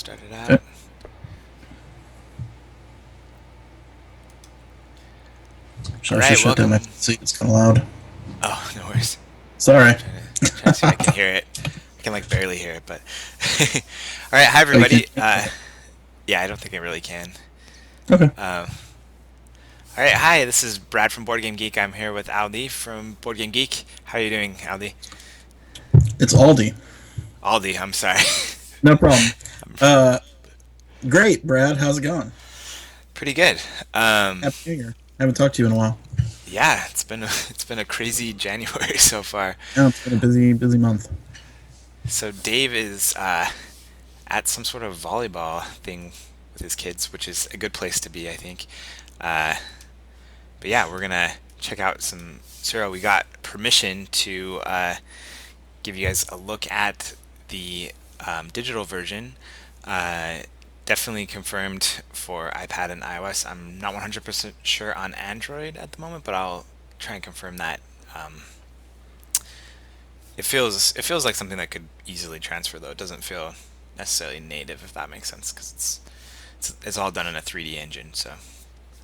Start it Okay. out. All So I should right, shut down my welcome. PC. It's kind of loud. Oh, no worries. Sorry. Trying to see if I can hear it. I can like barely hear it, but all right. Hi Oh, you everybody. can't. Yeah, I don't think I really can. Okay. Uh, all right. Hi, this is Brad from Board Game Geek. I'm here with Aldi from Board Game Geek. How are you doing, Aldi? It's Aldi. Aldi. I'm sorry. No problem. Uh, Great, Brad. How's it going? Pretty good. Um, Happy New Year. I haven't talked to you in a while. yeah, it's been a crazy January so far. Yeah, it's been a busy, busy month. So Dave is at some sort of volleyball thing with his kids, which is a good place to be, I think. Uh, but yeah, we're gonna check out some Tsuro. We got permission to give you guys a look at the digital version. Uh, Definitely confirmed for iPad and iOS. I'm not 100% sure on Android at the moment, but I'll try and confirm that. Um, it feels like something that could easily transfer though. It doesn't feel necessarily native, if that makes sense, because it's all done in a 3D engine. So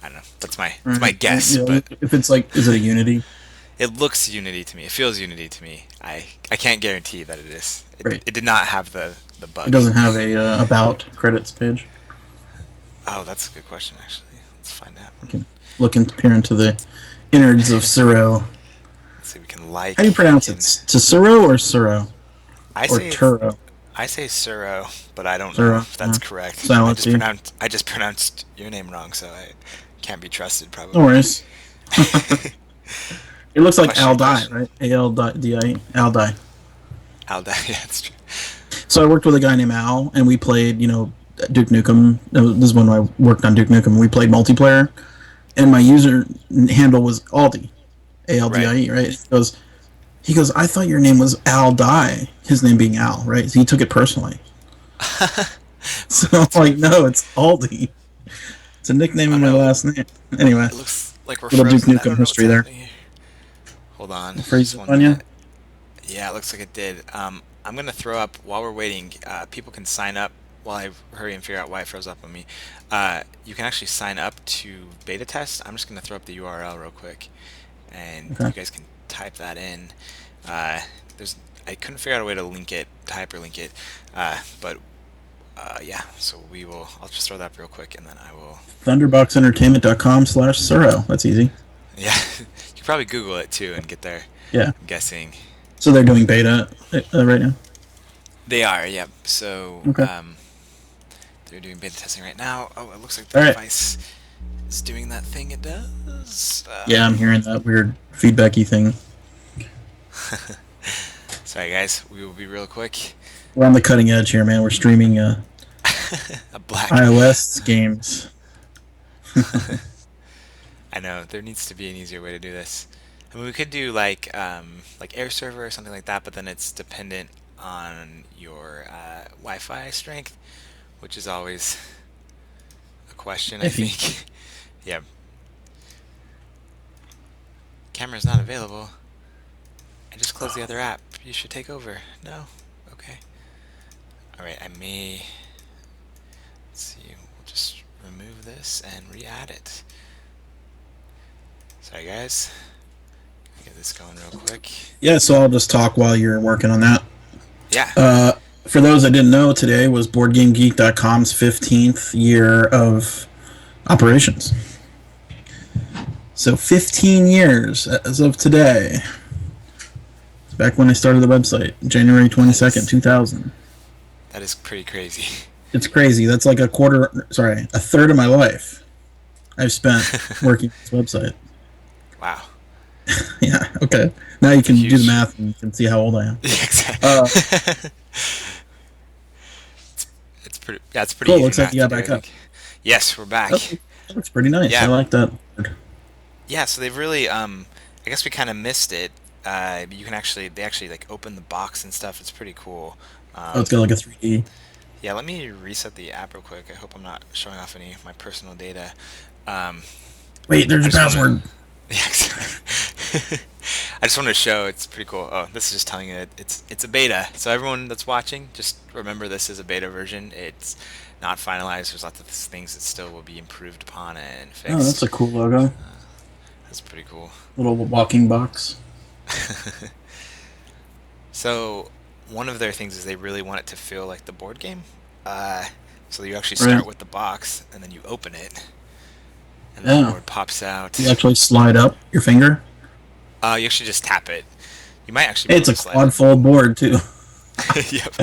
I don't know. All That's my right. guess, You know, but if it's like, is it a Unity? it looks Unity to me. It feels Unity to me. I can't guarantee that it is. Great. It did not have the It bug. doesn't have a about credits page. Oh, that's a good question actually. Let's find out. You can look and peer into the innards of Suro. Let's see. We can How do you we pronounce it? can. Tsuro or Suro I or say it's Turo? I say Suro, but I don't know Suro. if that's correct. Silent T. I just pronounced your name wrong, so I can't be trusted No probably. worries. It looks like Question, Aldai, question. right? A-L-D-I-E. Aldai. Al yeah, that's true. So I worked with a guy named Al, and we played, Duke Nukem. This is when I worked on Duke Nukem. We played multiplayer, and my user handle was Aldi, Right. A-L-D-I-E, right? He goes, I thought your name was Al Die, his name being Al, right? So he took it personally. So I'm That's like, really no, funny. it's Aldi. It's a nickname Oh of my no, last name. Anyway, it looks like we're little Duke frozen. I Nukem don't know what's history there. happening here. Hold on, Freeze just up one on you? minute. Yeah, it looks like it did. I'm gonna throw up while we're waiting. People can sign up while I hurry and figure out why it froze up on me. You can actually sign up to beta test. I'm just gonna throw up the URL real quick, and Okay. you guys can type that in. Uh, there's I couldn't figure out a way to link it, to hyperlink it, but yeah. So we will. I'll just throw that up real quick, and then I will. Thunderboxentertainment.com/Suro. That's easy. Yeah, you can probably Google it too and get there. Yeah. I'm guessing So they're doing beta right now. they are. Yep. So Okay. they're doing beta testing right now. Oh, it looks like the All right. device is doing that thing it does. Yeah, I'm hearing that weird feedbacky thing. Sorry, guys. We will be real quick. We're on the cutting edge here, man. We're streaming A black. iOS games. I know there needs to be an easier way to do this. I mean, we could do like air server or something like that, but then it's dependent on your Wi-Fi strength, which is always a question, I Iffy. think. Yeah, camera's not available. I just closed the other app. You should take over. No? Okay. Alright, I may. Let's see. We'll just remove this and re add it. Sorry, guys. Get this going real quick. Yeah, so I'll just talk while you're working on that. Yeah. For those that didn't know, today was BoardGameGeek.com's 15th year of operations. So 15 years as of today. It's back when I started the website, January That 22nd, is 2000. that is pretty crazy. It's crazy. That's like a third of my life I've spent working on this website. Wow. Yeah, okay. Now you It's a can do the huge. math and you can see how old I am. Yeah, Uh, exactly. It's pretty. That's pretty cool. easy Looks like math you to got do, I back up. think. Yes, we're back. That looks pretty nice. I Yeah, like that. yeah. So they've really. I guess we kind of missed it. You can actually. They actually like open the box and stuff. It's pretty cool. Oh, it's got like a 3D. Yeah. Let me reset the app real quick. I hope I'm not showing off any of my personal data. Um, Wait, I there's a just want to. password. Yeah, I just want to show it's pretty cool. Oh, this is just telling you it's a beta. So everyone that's watching, just remember this is a beta version. It's not finalized. There's lots of things that still will be improved upon and Oh, that's fixed. a cool logo. That's pretty cool. Little walking box. So one of their things is they really want it to feel like the board game. Uh, so you actually Right. start with the box and then you open it, and the Yeah. board pops out. You actually slide up your finger. You actually just tap it. You might actually be It's able a to slide quad it. fold board too. Yep.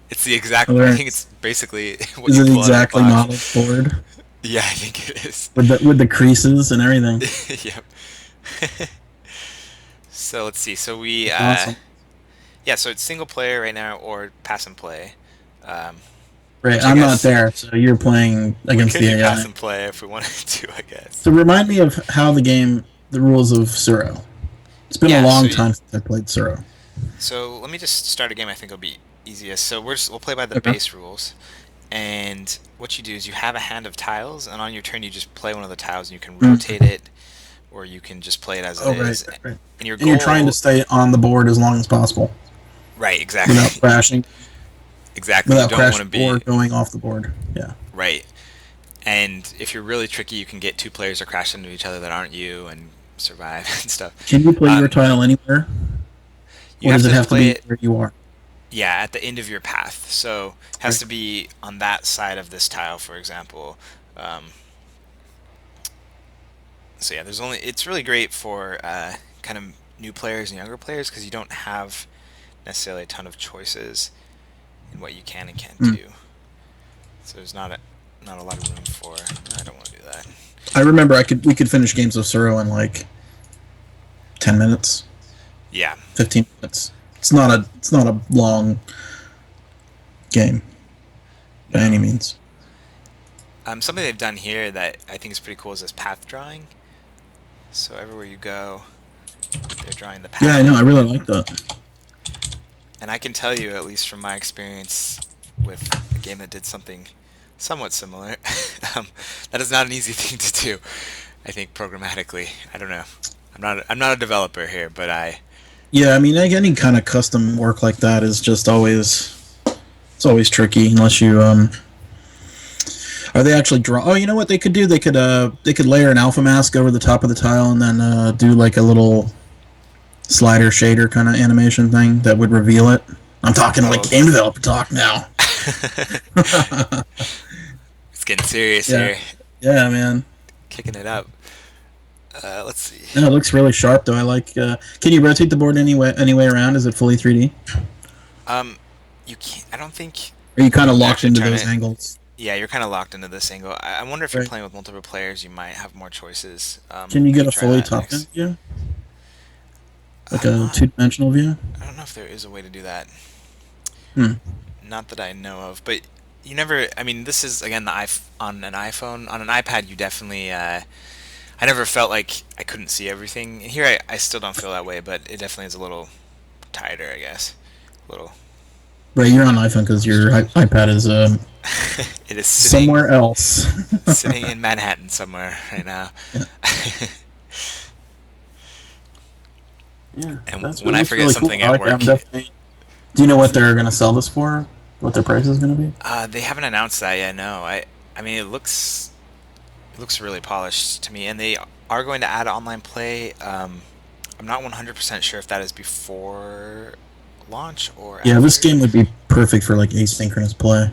It's the exact. I think it's Hilarious. basically what Is you it pull out of the exactly box. modeled board Yeah, I think it is. with the creases and everything? Yep. So let's see. So we, That's awesome. yeah. So it's single player right now or pass and play, um, Right, which I I'm not guess there, so you're playing we against could the do pass AI. and play if we wanted to. I guess. So remind me of how the rules of Tsuro. It's been a Yeah. long time since I played Tsuro. So let me just start a game. I think it'll be easiest. So we'll play by the Okay. base rules. And what you do is you have a hand of tiles, and on your turn you just play one of the tiles, and you can Mm. rotate it, or you can just play it as it Oh, right, is. right, right. And your And you're trying to goal, stay on the board as long as possible right? without Exactly, crashing, exactly. You without don't want to crashing or be going off the board. Yeah. right. And if you're really tricky, you can get two players to crash into each other that aren't you and survive and stuff. Can you play your Um, tile anywhere, you or have does it to have to play be it, where you are? yeah, at the end of your path. So it has Right. to be on that side of this tile, for example. Um, so yeah, there's only. It's really great for kind of new players and younger players because you don't have necessarily a ton of choices in what you can and can't Mm. do. So there's not a lot of room for. I don't want to do that. I remember we could finish games of Tsuro in like 10 minutes, Yeah. 15 minutes. It's not a long game by any No. means. Something they've done here that I think is pretty cool is this path drawing. So everywhere you go, they're drawing the Yeah, I path. know. I really like that. And I can tell you, at least from my experience with a game that did something somewhat similar, um, that is not an easy thing to do. I think programmatically. I don't know. I'm not a developer here, but I Yeah, I mean, like any kind of custom work like that is just always it's always tricky unless you are they actually draw? Oh, you know what they could do? They could layer an alpha mask over the top of the tile and then do like a little slider shader kind of animation thing that would reveal it. I'm talking like oh, game developer talk now. it's getting serious Yeah, here, yeah, man. kicking it up. Let's see. No, it looks really sharp though. I like. Can you rotate the board any way around? Is it fully 3D? Um, you can't. I don't think Or are you kind you of can locked actually into turn those it. angles? Yeah, you're kind of locked into this angle. I wonder if you're Right. playing with multiple players, you might have more choices. Can you We get could a try fully that top down next. view, like I'm a not. two-dimensional view? I don't know if there is a way to do that. Hmm. Not that I know of, but you never. I mean, this is again on an iPhone. On an iPad, you definitely. I never felt like I couldn't see everything. Here, I still don't feel that way, but it definitely is a little tighter, I guess. A little Right, you're on iPhone because your restricted. iPad is It is somewhere else. sitting in Manhattan somewhere right now. Yeah, yeah, And that's when I that's forget really cool. something I at like that. work, I'm definitely. Do you know what they're gonna sell this for? What their price is gonna be? they haven't announced that yet. No, I mean, it looks really polished to me, and they are going to add online play. I'm not 100% sure if that is before launch or Yeah, this after. game would be perfect for like asynchronous play.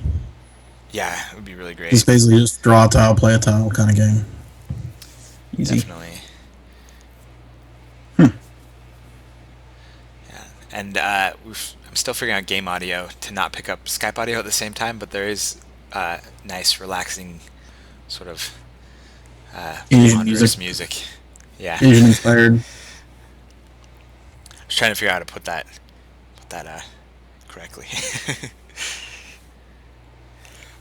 Yeah, it would be really It's great. basically just draw a tile, play a tile kind of game. Easy. Definitely. Hmm. Yeah, and I'm still figuring out game audio to not pick up Skype audio at the same time, but there is nice, relaxing, sort of Asian music, ponderous music. Yeah, Asian inspired. I was trying to figure out how to put that correctly.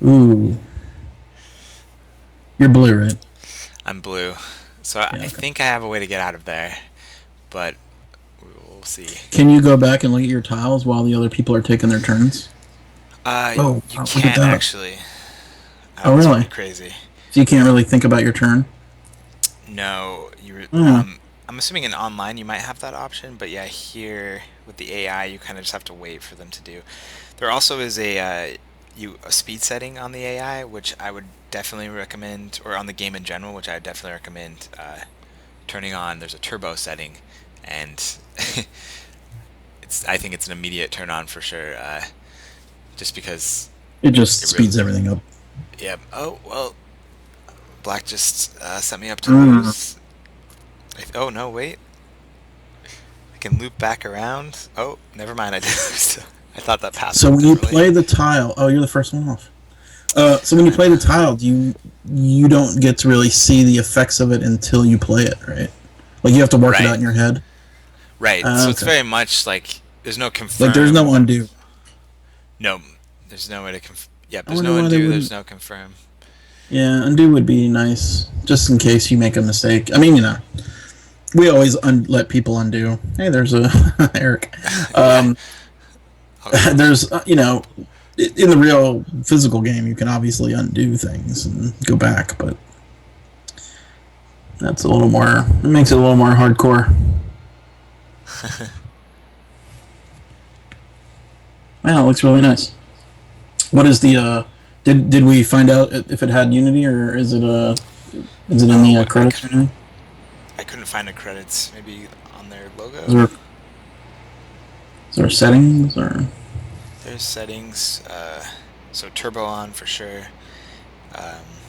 Ooh, you're blue, right? I'm blue, so Yeah. I Okay. think I have a way to get out of there, but we'll see. Can you go back and look at your tiles while the other people are taking their turns? Oh, You look at can't that. actually. Oh, That's pretty really? crazy. So you can't really think about your turn. No, you. Hmm. I'm assuming in online you might have that option, but yeah, here with the AI, you kind of just have to wait for them to do. There also is a speed setting on the AI, which I would definitely recommend, or on the game in general, which I would definitely recommend turning on. There's a turbo setting, and it's I think it's an immediate turn on for sure. Just because It just it really. speeds everything up. Yeah. Oh well, Black just set me up to Mm. lose. Oh no, wait. I can loop back around. Oh, never mind. I did. I thought that path So looked when you differently. play the tile, oh, you're the first one off. So when you I play the know. tile, you don't get to really see the effects of it until you play it, right? Like you have to work it out Right. in your head. Right. So it's Okay. very much like there's no Like there's no confirm. undo. No, there's no way to Yep. I There's wonder no why they undo. There's wouldn't. no confirm. Yeah, undo would be nice, just in case you make a mistake. I mean, we always let people undo. Hey, there's a Eric. Yeah. Um, Oh, there's in the real physical game, you can obviously undo things and go back, but that's a little more. It makes it a little more hardcore. Wow, it looks really nice. What is the? Did we find out if it had Unity or is it in the oh, credits or anything? I couldn't find the credits. Maybe on their Is logo. there is there settings or? There's settings. So turbo on for sure. Um,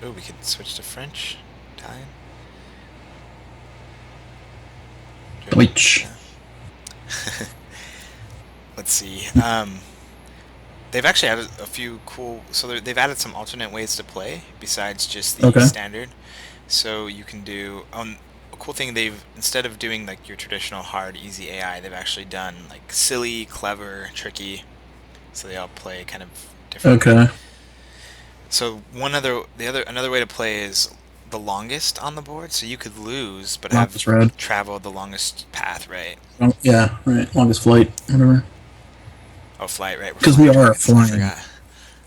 oh, we could switch to French, Italian, German. Twitch. No. Let's see. They've actually added a few cool. So they've added some alternate ways to play besides just the Okay. standard. So you can do a cool thing. They've instead of doing like your traditional hard easy AI, they've actually done like silly, clever, tricky. So they all play kind of differently. Okay. So another way to play is the longest on the board. So you could lose but have Longest road. traveled the longest path, right? Yeah. Right. Longest flight. Whatever. Oh, flight, right? We're Because we flying are dragons. I flying forgot.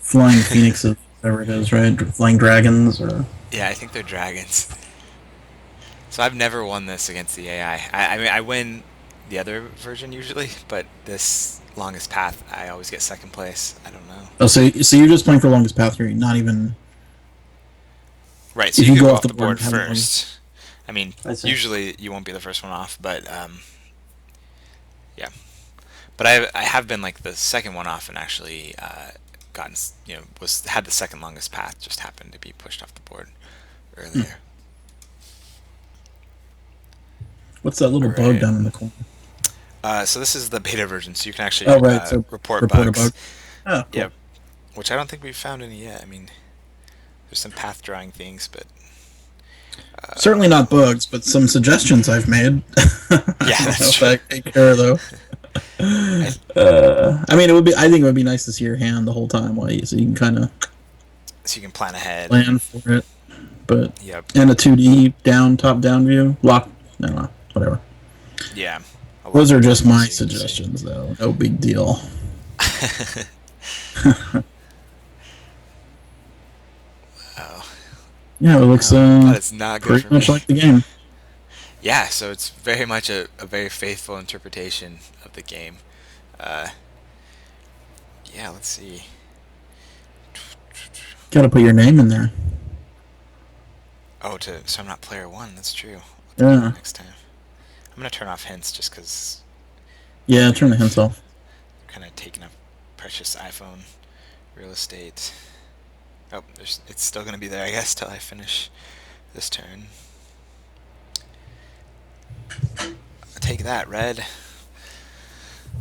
flying phoenixes, whatever it is, right? Flying dragons or. Yeah, I think they're dragons. So I've never won this against the AI. I mean, I win the other version usually, but this longest path, I always get second place. I don't know. Oh, so you're just playing for longest path here, not even Right, so if you you could go go off off the the board board and have the longest. first. I mean, I see. usually you won't be the first one off, but yeah. But I have been like the second one off and actually gotten was had the second longest path. Just happened to be pushed off the board Hmm. earlier. What's that little All bug right. down in the corner? So this is the beta version, so you can Oh, actually right. So report report a bugs. bug. Oh, cool. Yep. Which I don't think we've found any yet. I mean, there's some path drawing things, but Certainly not bugs, but some suggestions I've made. yeah, I don't know that's if true. that take care of though. I, I mean, it would be. I think it would be nice to see your hand the whole time, while so you can kind of so you can plan ahead and plan for it. But yep, and a 2D top down view, lock. No, whatever. yeah. A Those lock are view just my so you can see. suggestions, though. No big deal. Oh, Yeah, it looks no, that is not good pretty for much me. like the game. Yeah, so it's very much a very faithful interpretation of the game. Uh, yeah, let's see. Got to put your name in there. Oh, so I'm not player one. That's true. I'll have to do that Yeah, next time. I'm gonna turn off hints just because yeah. Turn the hints off. they're kind of taking up precious iPhone real estate. Oh, it's still gonna be there, I guess, till I finish this turn. Take that, red.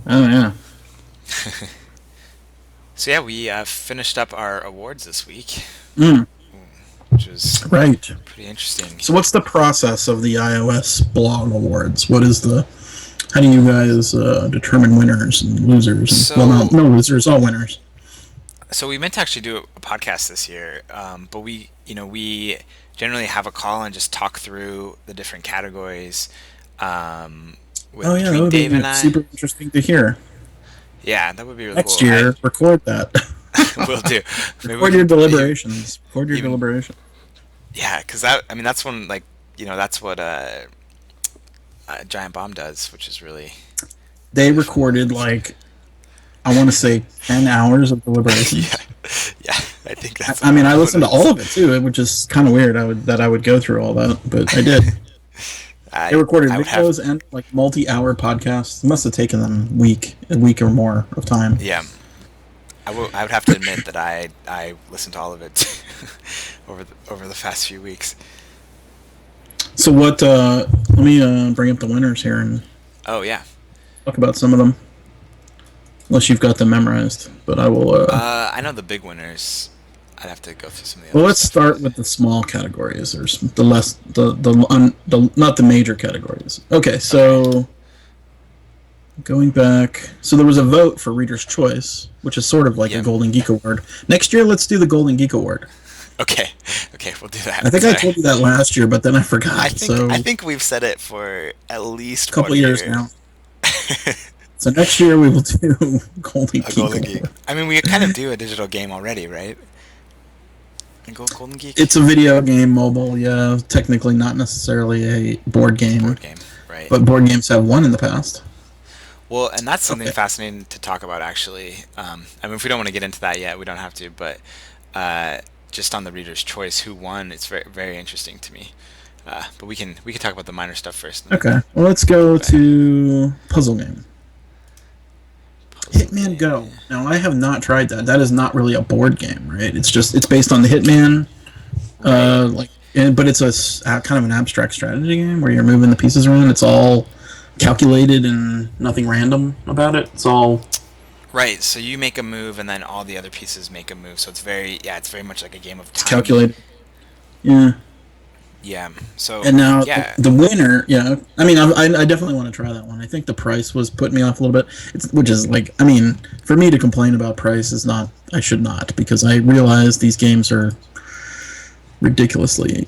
Oh yeah. So yeah, we finished up our awards this week, Mm, which was right. pretty interesting. So, what's the process of the iOS blog awards? What is the? How do you guys determine winners and losers? And well, no, So, no losers, all winners. so we meant to actually do a podcast this year, but we generally have a call and just talk through the different categories Oh with yeah, that between would Dave be and I. super interesting to hear. Yeah, that would be really Next cool. I year, record that. will do. Maybe we Record your can deliberations. Record your even deliberation. yeah, because that I mean that's one like that's what Giant Bomb does, which is They really fun to recorded watch. like I want to say 10 hours of Yeah, deliberations. yeah, I think that's I mean, I what listened it to all is. of it too, which is kind of weird. I would go through all that, but I did. They I recorded I would have, videos and like multi-hour podcasts. It must have taken them a week or more of time. yeah, I would have to admit that I listened to all of it over the past few weeks. So what? Let me bring up the winners here and Oh yeah. talk about some of them. Unless you've got them memorized, but I will. I know the big winners. I'd have to go through some of the Well, other let's stuff, start but with the small categories. There's the less the not the major categories. Okay, okay. so going back, so there was a vote for Reader's Choice, which is sort of like a Yeah. Golden Geek Award. Next year, let's do the Golden Geek Award. Okay. Okay, we'll do I that. think I Sorry. told you that last year, but then I I forgot. think So I a think we've said it for at least couple 1 years year. now. So next year we will do Golden A Geek Golden Geek. Award. I mean, we kind of do a digital game already, right? A Golden It's Geek? a video game, mobile. Yeah, technically not necessarily a board It's a game, board game, right? but board games have won in the past. Well, and that's something Okay. fascinating to talk about, actually. I mean, if we don't want to get into that yet, we don't have to, but uh, just on the Reader's Choice, who won, it's very, very interesting to me. But we can talk about the minor stuff first, and then Okay. Well, let's go go ahead. to puzzle game. Puzzle Hitman game. Go. Now I have not tried that. That is not really a board game, right? It's based on the Hitman, Right. but it's kind of an abstract strategy game where you're moving the pieces around. It's all calculated and nothing random about it. It's all Right. So you make a move, and then all the other pieces make a move. So it's very much like a game of it's timing. calculated. Yeah. Yeah. So And now yeah. the winner, yeah. I mean, I definitely want to try that one. I think the price was putting me off a little bit. Which is like, I mean, for me to complain about price is not. I should not because I realize these games are ridiculously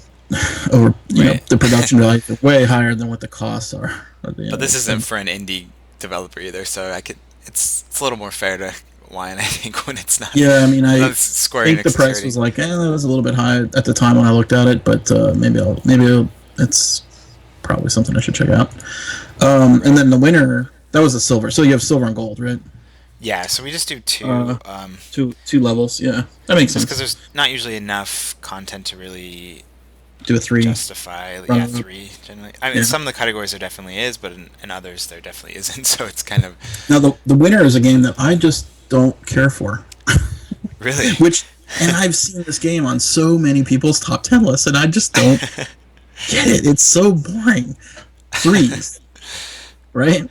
over. Right. The production value is way higher than what the costs are. But this isn't And for an indie developer either, so I could. It's a little more fair to whine, I think, when it's not. yeah, I mean, Not I Square think the Enix is price hurting. was like, that was a little bit high at the time when I looked at it, but it's probably something I should check out. And Right. then the winner, that was a silver. So you have silver and gold, right? Yeah. So we just do Uh, two, two levels. Yeah, that makes just because sense. there's not usually enough content to really Do a three. justify. Yeah, Uh, three generally. I mean, in yeah. some of the categories there definitely is, but in others there definitely isn't. So it's kind of Now the winner is a game that I just don't care for. really. Which and I've seen this game on so many people's top 10 lists, and I just don't get it. It's so boring. Threes, right?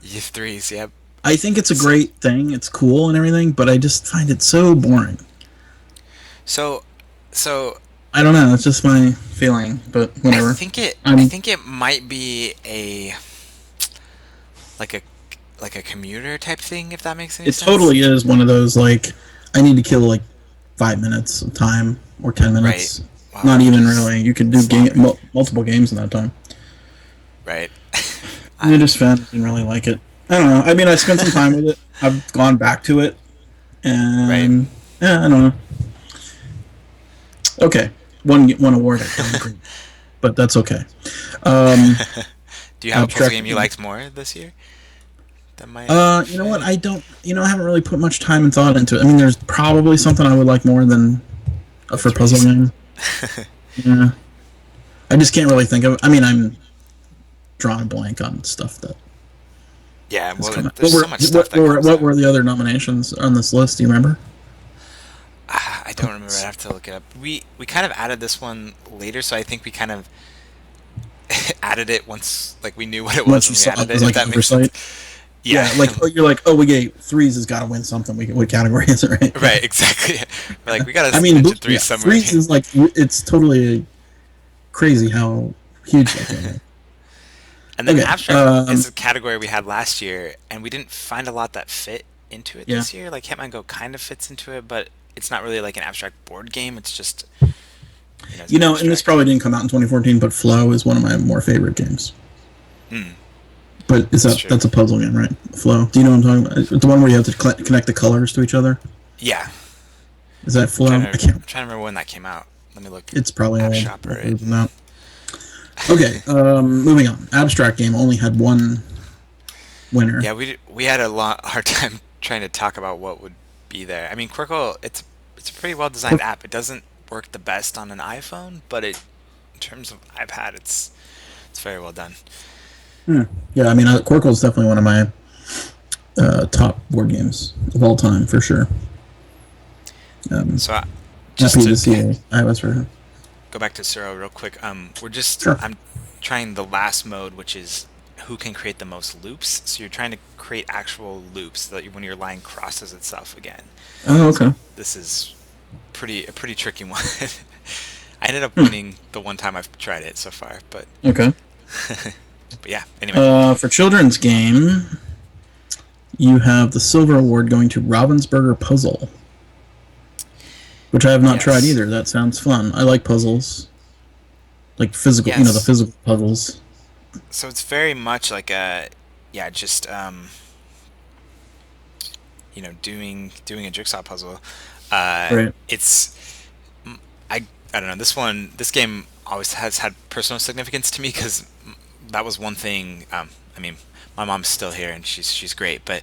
You threes. Yep. I think it's a So, great thing. It's cool and everything, but I just find it so boring. so, so I don't know. It's just my feeling, but I whatever. think it. I I'm. think it might be like a like a commuter type thing, if that makes any It sense. totally is one of those like I need to kill like 5 minutes of time or 10 minutes. Right. Wow, Not which even is really. You could do slaughtering. multiple games in that time. Right. I I, just found didn't really like it. I don't know. I mean, I spent some time with it. I've gone back to it, right. and yeah, I don't know. Okay, one award I don't agree, but that's okay. Um, Do you have a puzzle abstract. game you liked more this year that might You know what? fit? I don't. I haven't really put much time and thought into it. I mean, there's probably something I would like more than a The for puzzle threes. game. Yeah, I just can't really think of. I mean, I'm drawing a blank on stuff that Yeah. has Well, come out. there's so much stuff that comes What out. were the other nominations on this list? Do you remember? I don't remember. I have to look it up. We kind of added this one later, so I think we kind of added it once, like we knew what it was Once you when we saw added it was it. If like that makes sense. oversight. Yeah. Yeah, like you're like, oh, we get threes has got to win something. What category is it, right? Yeah. Right. Exactly. We're like we gotta I mean, mention threes yeah, somewhere threes here. is like it's totally crazy how huge that game is. And then Okay, abstract is a category we had last year, and we didn't find a lot that fit into it yeah, this year. Like Hitman Go kind of fits into it, but it's not really like an abstract board game. It's just it's an and this abstract. probably didn't come out in 2014, but Flow is one of my more favorite games. Hmm, But that's true. that's a puzzle game, right? Flow. Do you know what I'm talking about? The one where you have to connect the colors to each other. Yeah. Is that I'm Flow? I trying can't. to remember when that came out. Let me look. It's probably App old. Shopper. Older Right? than that. Okay, moving on. Abstract game only had one winner. Yeah, we had a hard time trying to talk about what would be there. I mean, Quirkle, it's a pretty well designed app. It doesn't work the best on an iPhone, but in terms of iPad, it's very well done. Hmm. Yeah, I mean, Quirkle is definitely one of my top board games of all time for sure. Um, So just Happy to to see an iOS version. go back to Tsuro real quick, Sure. I'm trying the last mode, which is who can create the most loops. So you're trying to create actual loops so that when your line crosses itself again. Oh, So okay. this is a pretty tricky one. I ended up Hmm. winning the one time I've tried it so far, Okay. but yeah. Anyway, For children's game, you have the silver award going to Ravensburger Puzzle, which I have not tried yes, either. That sounds fun. I like puzzles, like physical, the yes. physical puzzles. So it's very much like a yeah, just doing a jigsaw puzzle. Right. It's I don't know. This game always has had personal significance to me because that was one thing. I mean, my mom's still here and she's great, but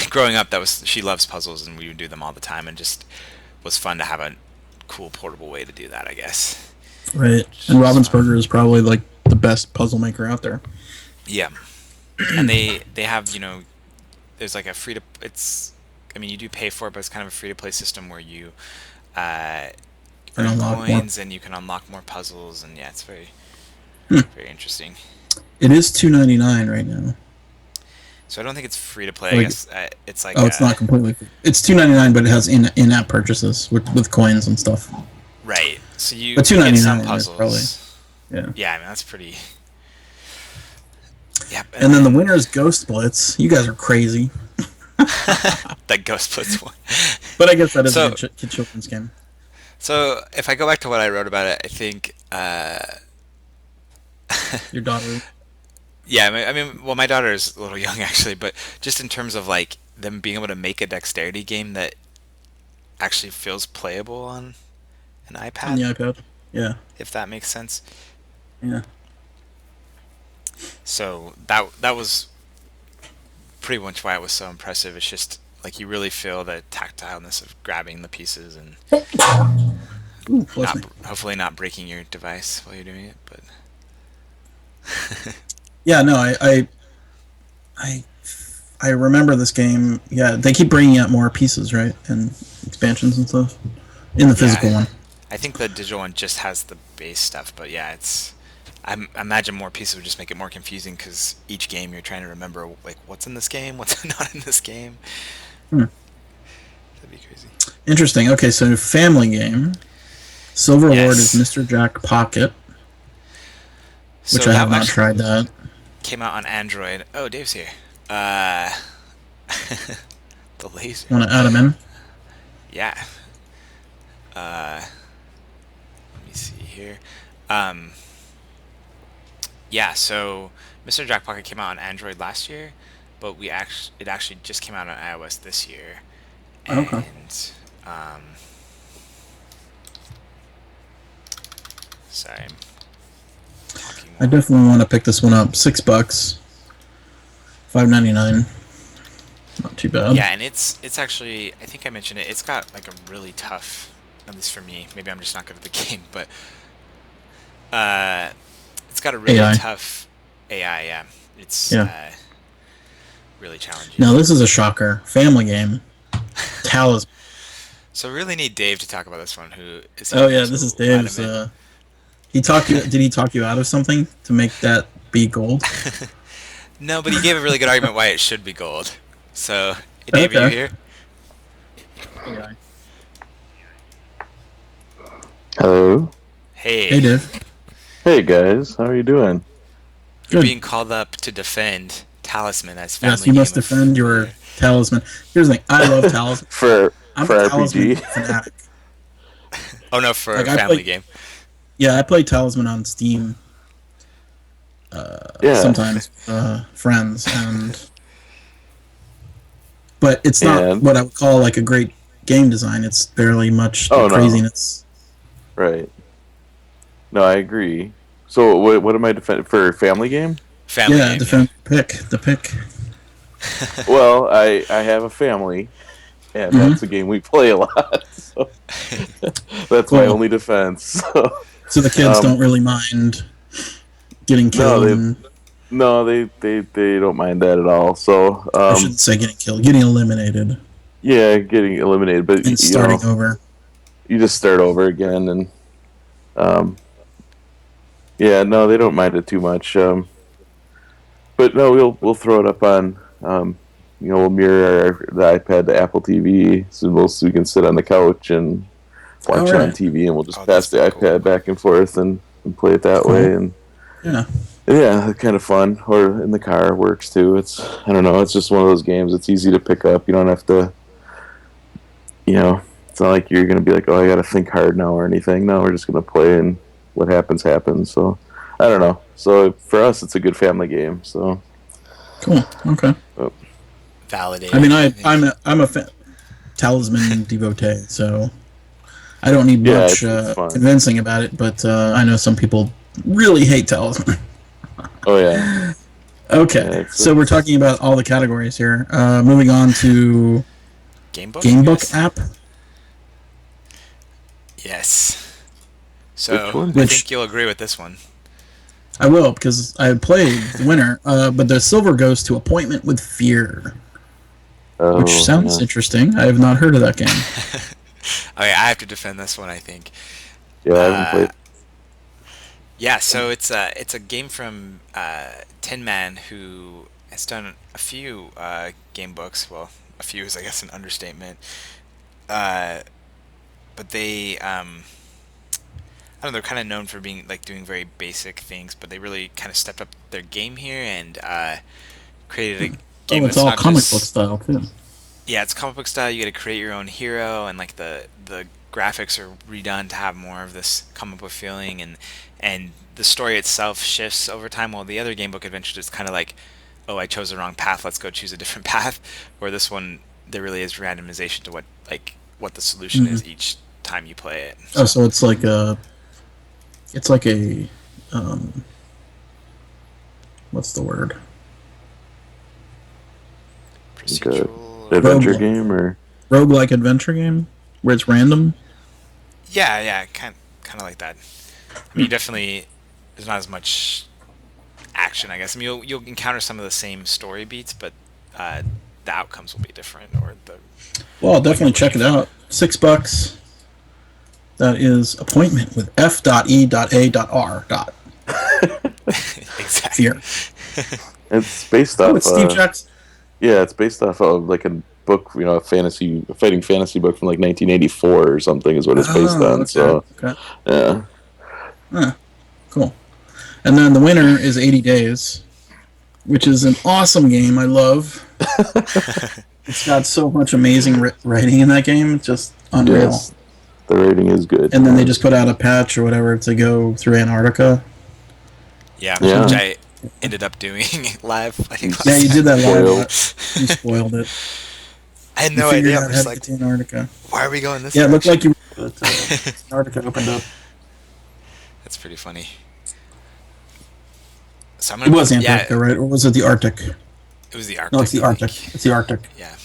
growing up, that was she loves puzzles and we would do them all the time and just was fun to have a cool portable way to do that. I guess, Right. which And is fun. Ravensburger is probably like the best puzzle maker out there. Yeah, and they have there's like a free to it's I mean you do pay for it, but it's kind of a free to play system where you uh, And earn unlock more. coins and you can unlock more puzzles and yeah, it's Hmm. very interesting. It is $2.99 right now. So I don't think it's free to play. I Like, guess it's like oh, it's not completely free. It's $2.99, but it has in-app purchases with coins and stuff. right. So But two you get ninety some nine is probably, puzzles. yeah. Yeah, I mean that's pretty. Yep, and And then the then winner is Ghost Blitz. You guys are crazy, that Ghost Blitz one. but I guess that is a So good children's game. so if I go back to what I wrote about it, I think Your daughter. yeah, I mean, well, my daughter is a little young actually, but just in terms of like them being able to make a dexterity game that actually feels playable on an On the iPad, iPad. Yeah, if that makes sense. yeah. So that was pretty much why it was so impressive. It's just like you really feel the tactileness of grabbing the pieces and Ooh, bless not me. hopefully not breaking your device while you're doing it. But Yeah, no, I I remember this game. Yeah, they keep bringing out more pieces, right, and expansions and stuff in the yeah, physical one. I think the digital one just has the base stuff. But yeah, I imagine more pieces would just make it more confusing because each game you're trying to remember like what's in this game, what's not in this game. Hmm. That'd be crazy. Interesting. Okay, so family game. Silver award is Yes. Mr. Jack Pocket, which So I that have not actually tried that. came out on Android. Oh, Dave's here. Uh, the laser. Want to add them in? Yeah. Uh, let me see here. Um, yeah. So Mr. Jack Pocket came out on Android last year, but it actually just came out on iOS this year. Okay. And um, sorry, I'm talking I while. definitely want to pick this one up. $6, 5.99. Not too bad. Yeah, and it's actually I think I mentioned it. It's got like a really tough, at least for me. Maybe I'm just not good at the game, but uh, it's got a really AI. tough AI. Yeah, it's Yeah. really challenging. Now this is a shocker. Family game. Talisman. So we really need Dave to talk about this one. Who is Oh here yeah, this is to let him Dave's. in? He talked you. Did he talk you out of something to make that be gold? No, but he gave a really good argument why it should be gold. So, hey, Dave, are you Okay. here? AI. Hello. Hey Hey, Dave. Hey guys, how are you doing? you're Good. being called up to defend Talisman as Yes, family you must game of defend the your year. Talisman. Here's the thing. I love Talisman. For I'm a Talisman RPG. fanatic. Oh no, for a Like I family play. game. Yeah, I play Talisman on Steam Yeah. sometimes friends, and but it's not And what I would call like a great game design. It's fairly much oh no, craziness. right. No, I agree. So what am I defending for family game? Family Yeah, game, yeah. defend the pick. Well, I have a family, and Hmm. that's the game we play a lot. So that's my Cool. only defense. So, So the kids um, don't really mind getting no, killed, they and no they don't mind that at all. So I shouldn't say getting killed, getting eliminated yeah, getting eliminated, but and starting over. you just start over again, and um, yeah, no, they don't mind it too much. But no, we'll throw it up on we'll mirror the iPad to Apple TV, so we can sit on the couch and All watch it on right. TV, and we'll just Oh, pass that's the very cool. iPad back and forth and play it that Cool. way, and Yeah. yeah, kind of fun. Or in the car works too. I don't know. It's just one of those games. It's easy to pick up. You don't have to, you know. It's not like you're gonna be like, oh, I got to think hard now or anything. No, we're just gonna play, and what happens happens. So I don't know. So for us, it's a good family game. So Cool. Okay. oh, I Validating, mean, I think. I'm a talisman devotee, so I don't need yeah, much it's fun. convincing about it. But I know some people really hate talisman. Oh yeah, Okay, yeah. so we're talking about all the categories here. Moving on to Game book, I Gamebook guess? app, Yes. Which So one? I which think you'll agree with this one. I will because I played the winner. But the silver goes to Appointment with Fear, which Oh sounds yeah, interesting. I have not heard of that game. Okay, I have to defend this one, I think. yeah. I haven't Uh, played. yeah, so it's a game from Tin Man, who has done a few game books. Well, a few is, I guess, an understatement. Uh, but they I don't know, they're kind of known for being like doing very basic things, but they really kind of stepped up their game here and created a game Oh, it's that's all not comic book just, style too. yeah, it's comic book style. You got to create your own hero, and like the graphics are redone to have more of this comic book feeling, and the story itself shifts over time. While the other game book adventure is kind of like, oh, I chose the wrong path, let's go choose a different path. Where this one, there really is randomization to what the solution Hmm. is each time you play it. Oh, So so it's like a um, what's the word? Like a procedural. adventure Roguelike. game or Roguelike adventure game where it's random. Yeah, kind of like that. I mean, you definitely there's not as much action, I guess. I mean, you'll encounter some of the same story beats, but uh, the outcomes will be different, or the Well, I'll what you're definitely check looking it for. out. $6. That is Appointment with F.E.A.R. Exactly. Fear. it's based Oh, off. it's Steve Jackson. Yeah, it's based off of like a book, a fighting fantasy book from like 1984 or something is what it's based Oh, on. okay. So Okay. yeah, Huh, cool. And then the winner is 80 Days, which is an awesome game. I love. It's got so much amazing writing in that game. It's just unreal. yes, the rating is good. And then they just put out a patch or whatever to go through Antarctica. Yeah, which Yeah. I ended up doing live. I think Yeah, last you did night. that live. Spoiled. You spoiled it. I had You no figured idea. I'm out how just to like, get to Antarctica. why are we going this Yeah, it looked direction? like you. But Antarctica opened up. That's pretty funny. So I'm It gonna was put, Antarctica, yeah, right? Or was it the Arctic? it was the No, Arctic, it's the I Arctic. think. It's the Arctic. Yeah.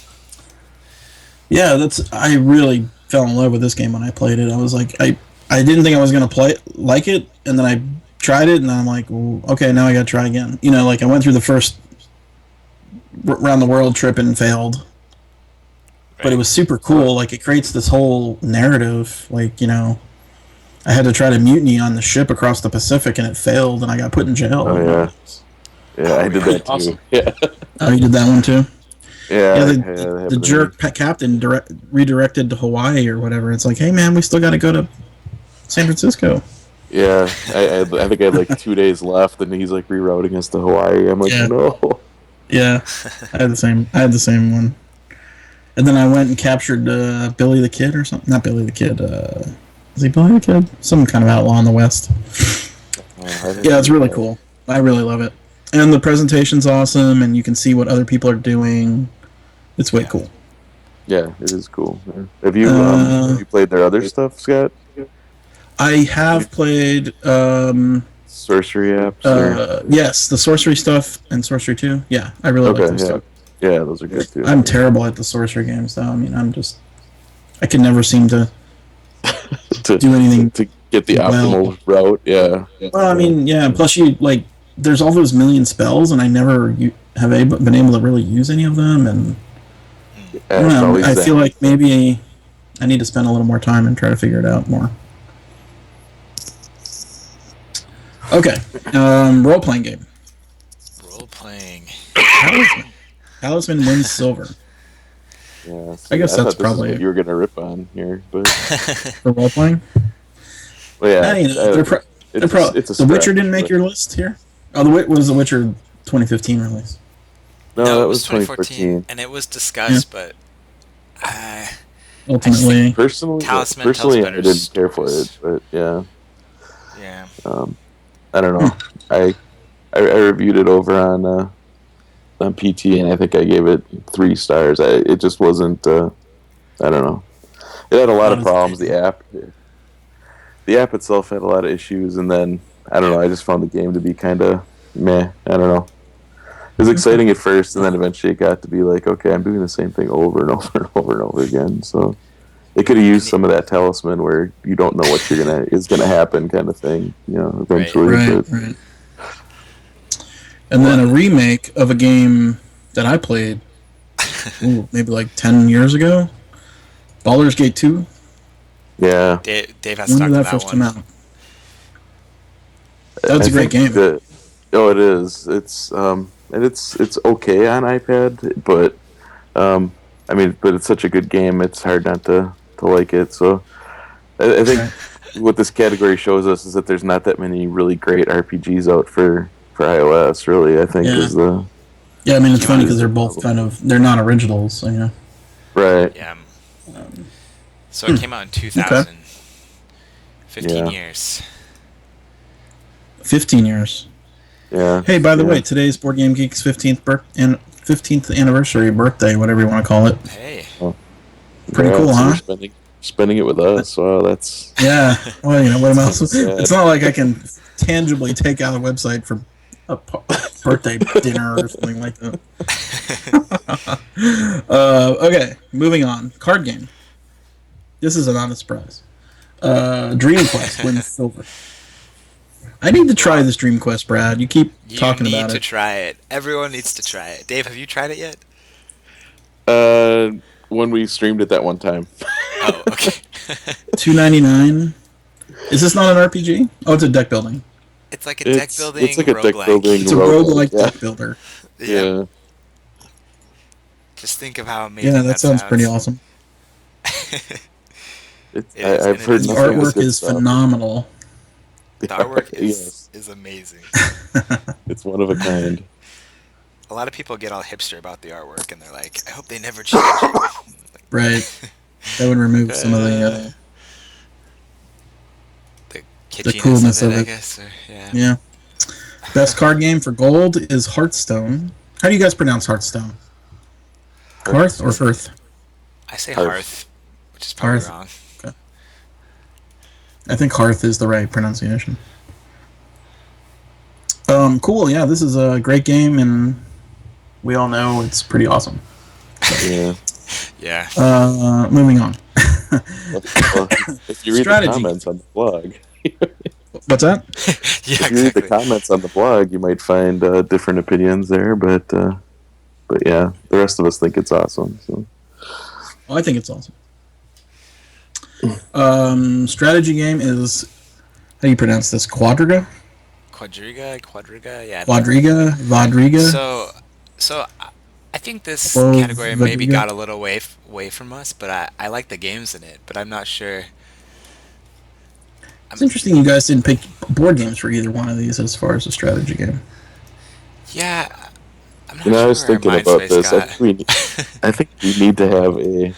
Yeah, that's. I really fell in love with this game when I played it. I was like, I didn't think I was gonna like it, and then I tried it, and I'm like, "Ooh, okay, now I gotta try again. Like I went through the first round the world trip and failed, but it Right. was super cool. Like it creates this whole narrative. I had to try to mutiny on the ship across the Pacific, and it failed, and I got put in jail. Oh yeah, yeah, Oh, I did really? that too. Awesome. Yeah, Oh, you did that one too. yeah, Yeah, yeah. the, That the, the happened to me. jerk captain redirected to Hawaii or whatever. It's like, hey man, we still got to go to San Francisco. Yeah, I think I had like 2 days left, and he's like rerouting us to Hawaii. I'm like, Yeah. no. Yeah, I had the same. I had the same one. And then I went and captured Billy the Kid or something. Not Billy the Kid. Is he Billy the Kid? Some kind of outlaw in the West. Yeah, it's really cool. I really love it. And the presentation's awesome, and you can see what other people are doing. It's way Yeah. cool. Yeah, it is cool. Yeah. Have you played their other stuff, Scott? I have played sorcery apps? Or? Yes, the sorcery stuff and sorcery 2. Yeah, I really like Okay, those yeah. two. Yeah, those are good too. I'm terrible at the sorcery games, though. I mean, I can never seem to to do anything to get the well. optimal route. Yeah. Well, I mean, yeah. Plus, there's all those million spells, and I never been able to really use any of them. And I Yeah, don't it's know. always I that. feel like maybe I need to spend a little more time and try to figure it out more. Okay, role playing game. Role playing. Talisman wins silver. Yeah, I guess I that's thought this is probably what you were gonna rip on here, but for role playing. well, yeah, it's a The Witcher stretch. didn't make But your list here. Oh, was the Witcher 2015 release? no, No, that it was was 2014, 2014. and it was Yeah. discussed, but uh, I just think Ultimately, Talisman tells Personally, I better didn't care for it, stories. but yeah, Yeah. um, I don't know. I reviewed it over on PT, and I think I gave it 3 stars. It just wasn't. I don't know. It had a lot not of as problems. exciting. The app itself had a lot of issues, and then I don't know. Yeah. I just found the game to be kind of meh. I don't know. It was exciting at first, and then eventually it got to be like, okay, I'm doing the same thing over and over and over and over again. So they could have used some of that talisman where you don't know what is gonna happen, kind of thing. Right. Eventually. Right, But right. And then a remake of a game that I played, maybe like 10 years ago, Baldur's Gate 2. yeah, Dave has to When talk did to that that first come one. out? That's I a great think game. that. Oh, it is. It's okay on iPad, but I mean, but it's such a good game. It's hard not to like it. So I think Right. what this category shows us is that there's not that many really great RPGs out for iOS. Really, I think Yeah. is the Yeah, I mean, it's You funny want because they're both they're not originals, so yeah. right. Yeah. Um, So it came out in okay. 2000. 15 Yeah. years. 15 years. Yeah. Hey, by the Yeah. way, today's Board Game Geek's 15th anniversary birthday, whatever you want to call it. Hey. Well, Pretty cool, congrats, and huh? you're spending it with us. Wow, that's Yeah. Well, what am I? kind of sad. It's not like I can tangibly take out a website for a birthday dinner or something like that. Okay, moving on. Card game. This is not a surprise. Dream Quest wins silver. I need to try this Dream Quest, Brad. You keep You talking need about to it. try it. Everyone needs to try it. Dave, have you tried it yet? Uh, when we streamed it that one time. Oh, okay. $2.99. Is this not an RPG? Oh, it's a deck building. It's like a deck building It's like a deck roguelike. building It's a roguelike. roguelike Yeah. deck builder. Yeah. Yeah. Just think of how amazing Yeah, that that sounds pretty awesome. It is, and I've it heard is The nothing but artwork good is stuff. phenomenal. The artwork Yes, is amazing. it's one of a kind. A lot of people get all hipster about the artwork, and they're like, "I hope they never change it." Like, Right. That would remove some of the the kitschiness coolness of it, of I it. guess. Or, yeah. Yeah. Best card game for gold is Hearthstone. How do you guys pronounce Hearthstone? Hearth or Hearth? I say Hearth. hearth, which is probably Hearth. wrong. Okay. I think Hearth is the right pronunciation. Cool. Yeah, this is a great game, and we all know it's pretty awesome. Yeah. Yeah. Moving on. Well, if you read Strategy. the comments on the blog, What's that? Yeah, if you read the exactly. comments on the blog, you might find different opinions there. But yeah, the rest of us think it's awesome. So. Oh, I think it's awesome. Strategy game is, how do you pronounce this? Quadriga? Quadriga, yeah. Vadriga? So I think this Or category maybe Vadriga? got a little away from us, but I like the games in it, but I'm not sure. It's interesting you guys didn't pick board games for either one of these as far as a strategy game. Yeah, I'm not I sure was where our thinking mind about space this. got. I think we need to have a.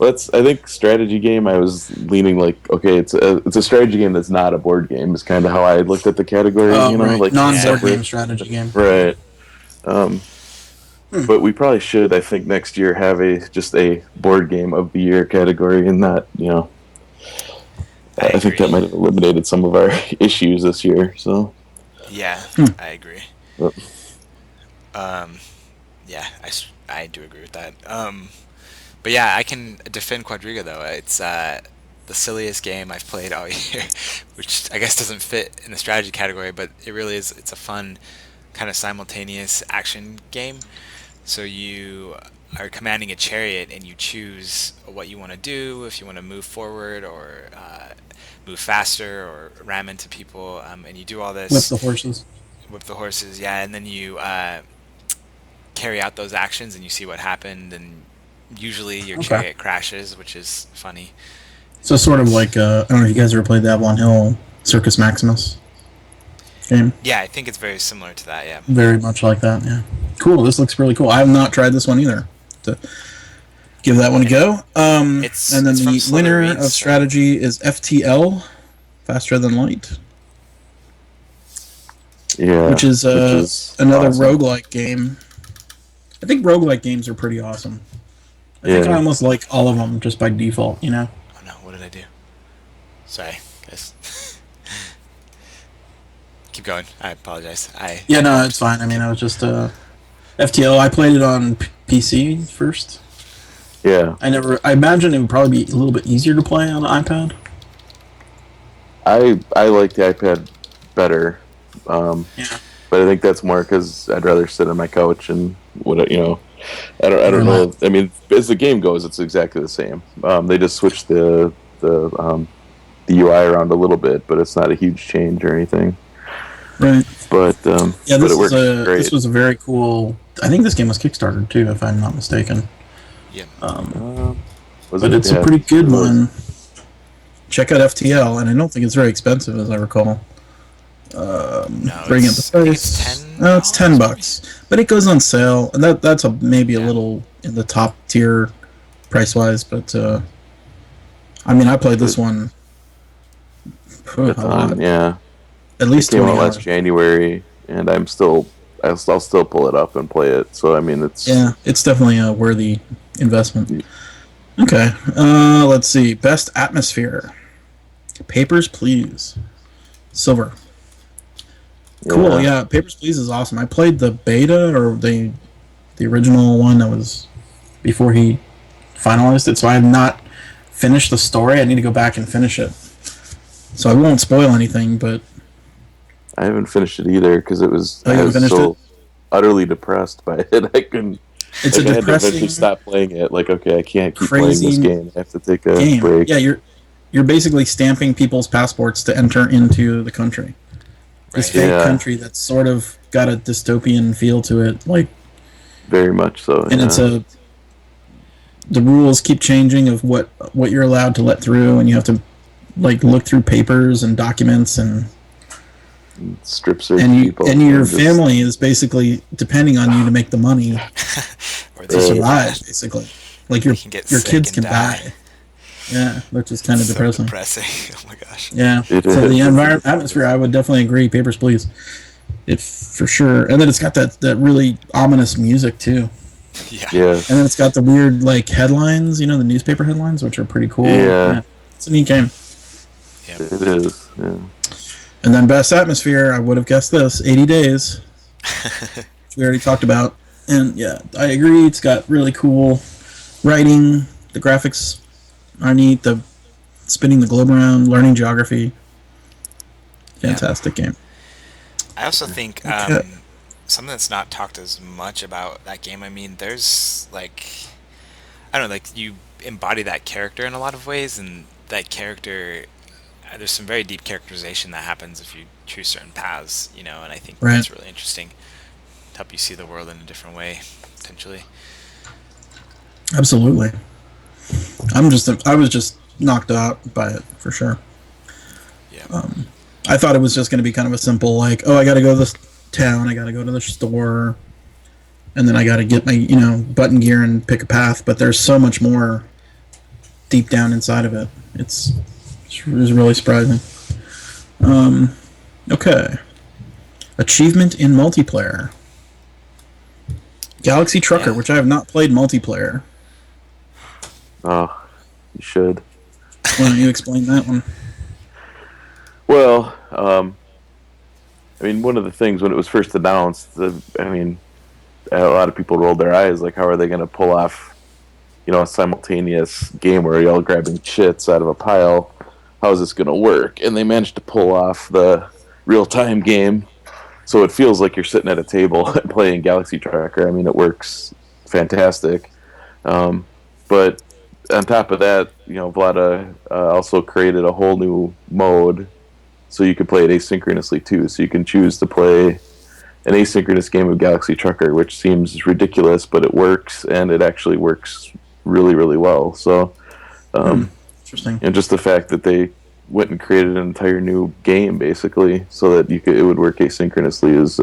I think strategy game. I was leaning like, okay, it's a strategy game that's not a board game. Is kind of how I looked at the category. Right. Like Non-board separate. game strategy game. Right. But we probably should, I think, next year have just a board game of the year category, and not, I I think agree. that might have eliminated some of our issues this year. So Yeah, Hmm. I agree. But, Um, yeah, I do agree with that. But yeah, I can defend Quadriga though. It's the silliest game I've played all year, which I guess doesn't fit in the strategy category, but it really is. It's a fun kind of simultaneous action game. So you are commanding a chariot, and you choose what you want to do. If you want to move forward, or move faster, or ram into people, and you do all Whip this, the horses. whip the horses, yeah, and then you carry out those actions, and you see what happened, and usually your Okay. chariot crashes, which is funny. So sort of It's like I don't know if you guys ever played the Avalon Hill Circus Maximus game. Yeah, I think it's very similar to that. Yeah, Very much like that. Yeah. Cool. This looks really cool. I have not tried this one either. To give that one a and go. And then it's from the winner Slithery, of so strategy is FTL, Faster Than Light, yeah, which is which is another awesome. roguelike game. I think roguelike games are pretty awesome. I think I Yeah, almost like all of them just by default, you know? oh no, what did I do? Sorry, guys. Keep going. I apologize. I Yeah, no, it's interrupted. fine. I mean, Keep. I was just FTL. I played it on PC first. yeah. I imagine it would probably be a little bit easier to play on an iPad. I like the iPad better, um, Yeah. but I think that's more because I'd rather sit on my couch and what you know. I don't Relax. know. I mean, as the game goes, it's exactly the same. They just switched the UI around a little bit, but it's not a huge change or anything. Right. Yeah, But it works this great. was a very cool. I think this game was Kickstarted too, if I'm not mistaken. Yeah. Um, Was but it? it's a Yeah, pretty it good was. one. Check out FTL, and I don't think it's very expensive, as I recall. No, Bring up the I think it's price. ten Oh, it's ten dollars maybe. bucks, but it goes on sale, and that's maybe a Yeah. little in the top tier price wise. But I mean, I played this It, one a a lot, ton. Yeah, at it least came out 20 hours. last January, and I'll still pull it up and play it. So I mean, it's Yeah, it's definitely a worthy investment. Okay, let's see. Best atmosphere. Papers, Please. Silver. Cool. yeah. Yeah, Papers, Please is awesome. I played the beta or the original one that was before he finalized it, so I have not finished the story. I need to go back and finish it. So I won't spoil anything, but I haven't finished it either because oh, I you haven't was finished it? so utterly depressed by it. I couldn't. It's a Like I had to eventually depressing, stop playing it. Like okay, I can't keep playing this crazy game. I have to take a game. break. Yeah, you're basically stamping people's passports to enter into the country. This Right. fake Yeah, country that's sort of got a dystopian feel to it, like, very much so. and it's Yeah, a the rules keep changing of what you're allowed to let through, and you have to like look through papers and documents strip search people and your and just family is basically depending on you to make the money Or to they, yeah, survive, basically. Like they can get your sick kids and can die. die. Yeah, which is kind of So depressing. depressing. Oh my gosh. Yeah. it So the is. environment atmosphere, I would definitely agree. Papers, Please. It for sure. And then it's got that really ominous music too. Yeah. And then Yes. it's got the weird like headlines, you know, the newspaper headlines, which are pretty cool. Yeah, Yeah, it's a neat game. Yeah. it is. Yeah. And then best atmosphere, I would have guessed this: 80 Days, which we already talked about. And yeah, I agree. It's got really cool writing. The graphics are neat. The spinning the globe around, learning geography. Yeah. Fantastic game. I also think Okay. something that's not talked as much about that game. I mean, there's like I don't know, like you embody that character in a lot of ways, and that character there's some very deep characterization that happens if you choose certain paths, and I think Right. that's really interesting to help you see the world in a different way, potentially. Absolutely. I was just knocked out by it for sure. Yeah. I thought it was just going to be kind of a simple like, oh, I got to go to this town, I got to go to the store, and then I got to get my button gear and pick a path. But there's so much more deep down inside of it. It was really surprising. Okay, achievement in multiplayer. Galaxy Trucker, Yeah. which I have not played multiplayer. Oh, you should. Why don't you explain that one? Well, I mean, one of the things when it was first announced, I mean, a lot of people rolled their eyes, like, how are they going to pull off, a simultaneous game where you're all grabbing chits out of a pile? How is this going to work? And they managed to pull off the real-time game, so it feels like you're sitting at a table playing Galaxy Tracker. I mean, it works fantastic. But on top of that, Vlada also created a whole new mode, so you can play it asynchronously too. So you can choose to play an asynchronous game of Galaxy Trucker, which seems ridiculous, but it works, and it actually works really, really well. So, Interesting. and just the fact that they went and created an entire new game, basically, so that it would work asynchronously is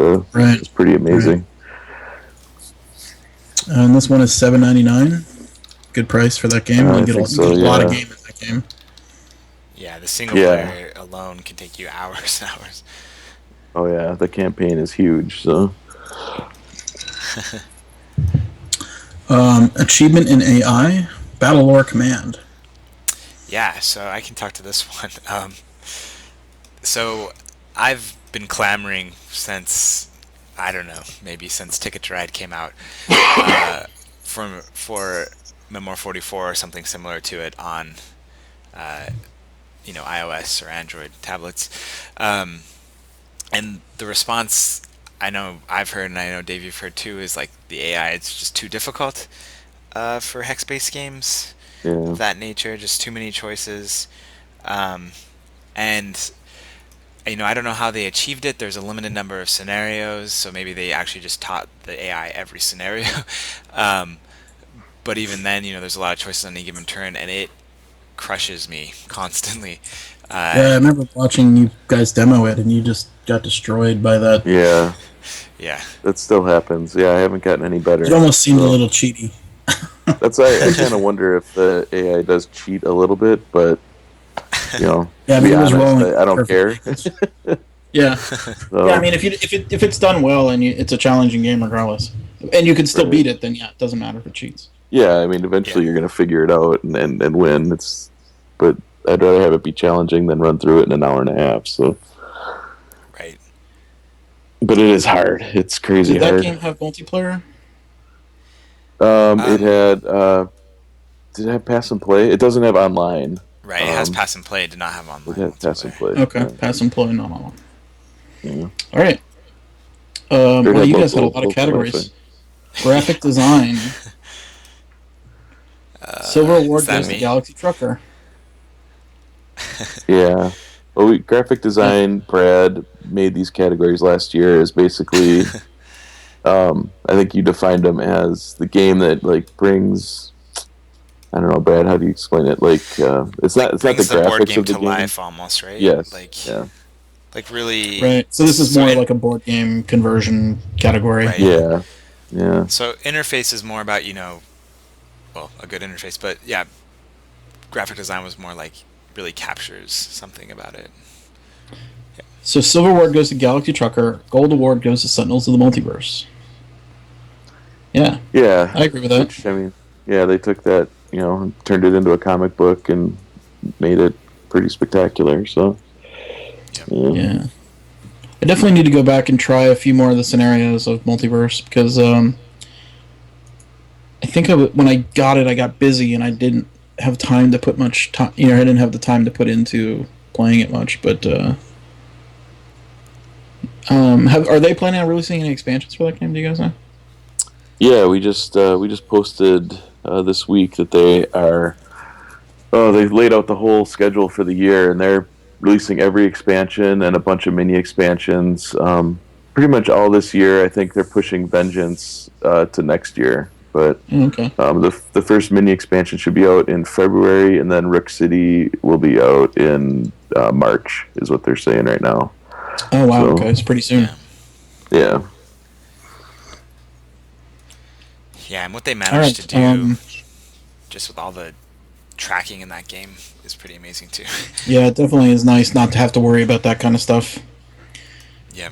pretty amazing. Right. And this one is $7.99. Good price for that game. You get a lot of game in that game. Yeah, the single player alone can take you hours and hours. Oh yeah, the campaign is huge. So, achievement in AI, Battle Lore Command. Yeah, so I can talk to this one. So I've been clamoring since, I don't know, maybe since Ticket to Ride came out, for Memoir 44 or something similar to it on, iOS or Android tablets. And the response I know I've heard, and I know Dave you've heard too, is like the AI, it's just too difficult for hex-based games of that nature, just too many choices. And I don't know how they achieved it. There's a limited number of scenarios, so maybe they actually just taught the AI every scenario. But even then, there's a lot of choices on any given turn, and it crushes me constantly. Yeah, I remember watching you guys demo it, and you just got destroyed by that. Yeah. Yeah. That still happens. Yeah, I haven't gotten any better. It almost seemed a little cheaty. I kind of wonder if the AI does cheat a little bit, but yeah, I mean, it was wrong. I don't care. Yeah. So. Yeah, I mean, if it's done well and it's a challenging game regardless, and you can still beat it, then it doesn't matter if it cheats. Yeah, I mean, eventually you're going to figure it out and win. But I'd rather have it be challenging than run through it in an hour and a half. So. Right. But it is hard. It's crazy hard. Did that game have multiplayer? It had. Did it have pass and play? It doesn't have online. Right. It has pass and play. It did not have online. It has pass and play. Okay, yeah. Pass and play, not online. Yeah. All right. Well, you guys had a lot of categories. Graphic design. Silver award goes to Galaxy Trucker. Yeah. Well, graphic design, Brad made these categories last year as basically, I think you defined them as the game that brings. I don't know, Brad. How do you explain it? It's not the graphics board game of the to game. life, almost, right? Yes. Really. Right. So this is more like a board game conversion category. Right. Yeah. Yeah. So interface is more about a good interface, but yeah, graphic design was more like really captures something about it. Yeah. So Silver Award goes to Galaxy Trucker. Gold Award goes to Sentinels of the Multiverse. Yeah. Yeah. I agree with that. Which, I mean, yeah, they took that, turned it into a comic book and made it pretty spectacular. So. Yeah. I definitely need to go back and try a few more of the scenarios of Multiverse because I think when I got it, I got busy and I didn't have time to put much time. I didn't have the time to put into playing it much. But are they planning on releasing any expansions for that game? Do you guys know? Yeah, we just posted this week that they are. Oh, they've laid out the whole schedule for the year, and they're releasing every expansion and a bunch of mini expansions. Pretty much all this year. I think they're pushing Vengeance to next year. But the first mini expansion should be out in February, and then Rook City will be out in March, is what they're saying right now. Oh, wow. So, okay, it's pretty soon. Yeah. Yeah, and what they managed to do, just with all the tracking in that game, is pretty amazing, too. Yeah, it definitely is nice not to have to worry about that kind of stuff. Yeah.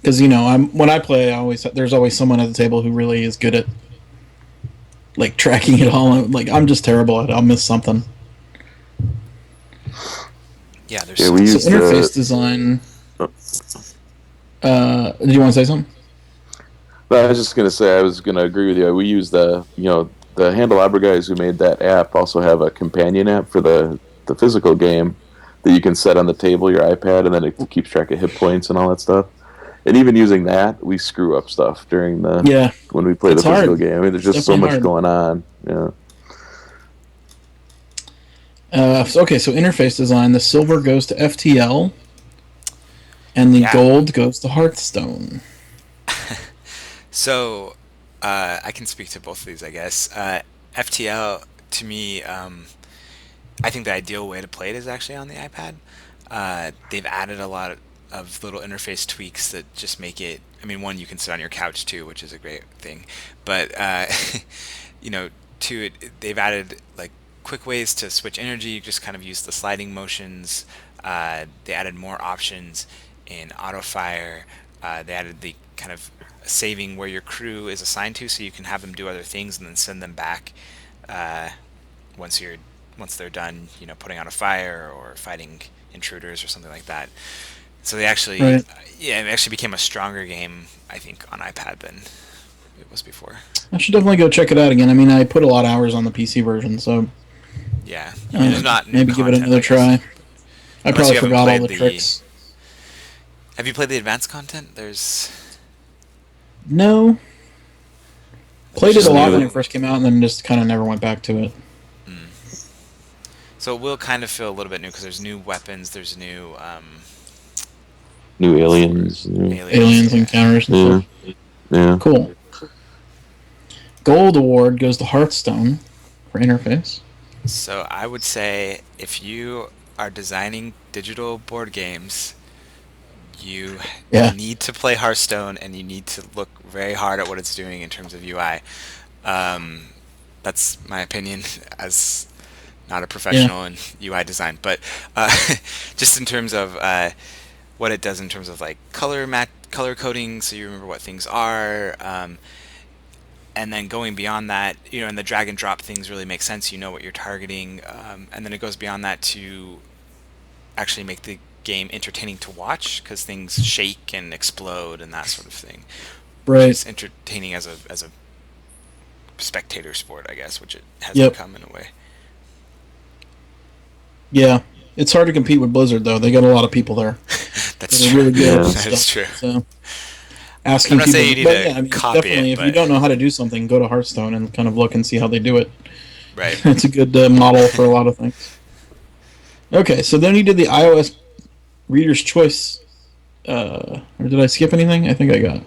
Because when I play, there's always someone at the table who really is good at tracking it all. I'm just terrible at it. I'll miss something. Yeah, there's we used interface design. Did you want to say something? No, I was just gonna say I was gonna agree with you. We use the Handelabra guys who made that app also have a companion app for the physical game that you can set on the table, your iPad, and then it keeps track of hit points and all that stuff. And even using that, we screw up stuff during the Yeah, when we play the it's physical hard. game. I mean, there's It's just so definitely much hard. going on. Yeah. So interface design. The silver goes to FTL, and the Yeah. gold goes to Hearthstone. So I can speak to both of these, I guess. FTL to me, I think the ideal way to play it is actually on the iPad. They've added a lot of little interface tweaks that just make it. I mean, one, you can sit on your couch too, which is a great thing. But you know, two, they've added like quick ways to switch energy. You just kind of use the sliding motions. They added more options in auto fire. They added the kind of saving where your crew is assigned to, so you can have them do other things and then send them back uh, once you're once they're done, putting out a fire or fighting intruders or something like that. So they actually, Right. yeah, it actually became a stronger game, I think, on iPad than it was before. I should definitely go check it out again. I mean, I put a lot of hours on the PC version, so Yeah, I mean, there's not new maybe give it content, another I guess, try. I unless probably you haven't forgot all played the the. tricks. Have you played the advanced content? No, There's played it a just lot when it new. first came out, and then just kind of never went back to it. Mm. So it will kind of feel a little bit new because there's new weapons, there's new New what's the word? aliens. Aliens, Aliens yeah. encounters and Yeah. stuff. Yeah. Cool. Gold award goes to Hearthstone for interface. So I would say if you are designing digital board games, you Yeah, need to play Hearthstone and you need to look very hard at what it's doing in terms of UI. Um, that's my opinion as not a yeah, professional in UI design, but uh, just in terms of what it does in terms of like color coding, so you remember what things are. And then going beyond that, and the drag and drop things really make sense. You know what you're targeting, and then it goes beyond that to actually make the game entertaining to watch because things shake and explode and that sort of thing, which right. is entertaining as a spectator sport, I guess, which it has Yep. become in a way. Yeah, it's hard to compete with Blizzard though. They got a lot of people there That's that are true. really good Yeah. and That is stuff. true. So I'm asking not people, saying you need but to yeah, I mean, copy definitely, it, if you but don't know how to do something, go to Hearthstone and kind of look and see how they do it. right. It's a good model for a lot of things. Okay, so then you did the iOS Reader's Choice. Or did I skip anything? I think I got.